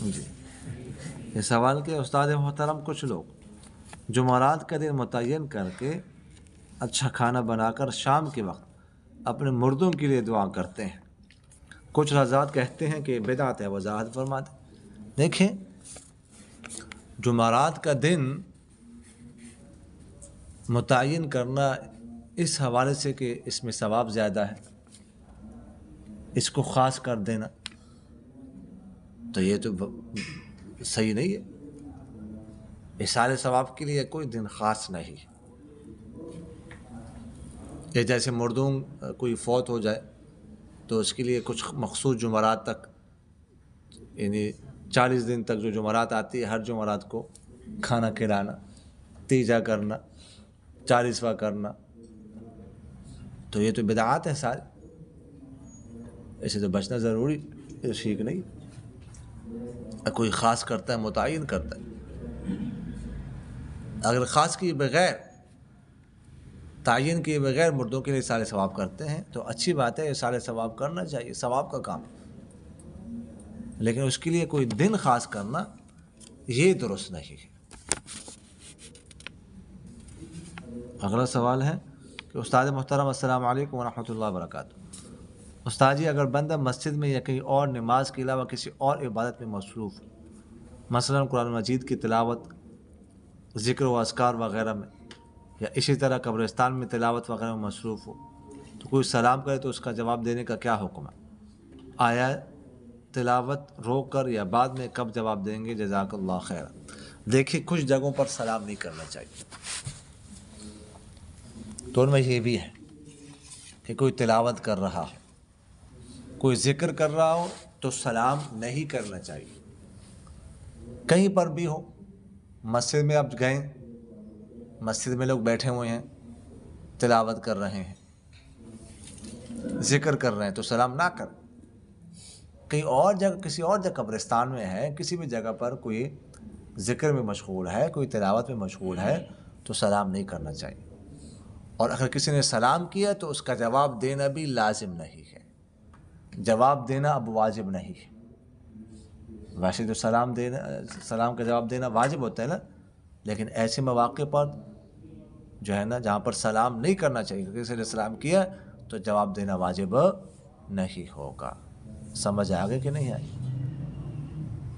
جی یہ سوال کہ استاد محترم کچھ لوگ جمعرات کا دن متعین کر کے اچھا کھانا بنا کر شام کے وقت اپنے مردوں کے لیے دعا کرتے ہیں، کچھ حضرات کہتے ہیں کہ بدعت ہے، وضاحت فرما دیں۔ دیکھیں جمعرات کا دن متعین کرنا اس حوالے سے کہ اس میں ثواب زیادہ ہے، اس کو خاص کر دینا تو یہ تو صحیح نہیں ہے۔ اِصال ثواب کے لیے کوئی دن خاص نہیں ہے۔ یہ جیسے مردوں کوئی فوت ہو جائے تو اس کے لیے کچھ مخصوص جمعرات تک، یعنی 40 دن تک جو جمعرات آتی ہے ہر جمعرات کو کھانا کھلانا، تیجا کرنا، 40واں کرنا، تو یہ تو بدعات ہے سارے، اسے تو بچنا ضروری، یہ ٹھیک نہیں۔ کوئی خاص کرتا ہے، متعین کرتا ہے، اگر خاص کیے بغیر، تعین کیے بغیر مردوں کے لیے اِصال ثواب کرتے ہیں تو اچھی بات ہے، اِصال ثواب کرنا چاہیے، ثواب کا کام ہے، لیکن اس کے لیے کوئی دن خاص کرنا یہ درست نہیں ہے۔ اگلا سوال ہے کہ استاد محترم السلام علیکم ورحمۃ اللہ وبرکاتہ۔ استاد جی اگر بندہ مسجد میں یا کہیں اور نماز کے علاوہ کسی اور عبادت میں مصروف ہو، مثلا قرآن مجید کی تلاوت، ذکر و اذکار وغیرہ میں، یا اسی طرح قبرستان میں تلاوت وغیرہ میں مصروف ہو، تو کوئی سلام کرے تو اس کا جواب دینے کا کیا حکم ہے؟ آیا تلاوت روک کر یا بعد میں کب جواب دیں گے؟ جزاک اللہ خیر۔ دیکھیے کچھ جگہوں پر سلام نہیں کرنا چاہیے، تو ان میں یہ بھی ہے کہ کوئی تلاوت کر رہا ہو، کوئی ذکر کر رہا ہو تو سلام نہیں کرنا چاہیے، کہیں پر بھی ہو۔ مسجد میں آپ گئے، مسجد میں لوگ بیٹھے ہوئے ہیں، تلاوت کر رہے ہیں، ذکر کر رہے ہیں تو سلام نہ کر۔ کہیں اور جگہ، کسی اور جگہ قبرستان میں ہے، کسی بھی جگہ پر کوئی ذکر میں مشغول ہے، کوئی تلاوت میں مشغول ہے تو سلام نہیں کرنا چاہیے، اور اگر کسی نے سلام کیا تو اس کا جواب دینا بھی لازم نہیں ہے، جواب دینا اب واجب نہیں ہے۔ ویسے تو سلام کا جواب دینا واجب ہوتا ہے نا، لیکن ایسے مواقع پر جو ہے نا جہاں پر سلام نہیں کرنا چاہیے، کسی نے سلام کیا تو جواب دینا واجب نہیں ہوگا۔ سمجھ آگے کہ نہیں آئی؟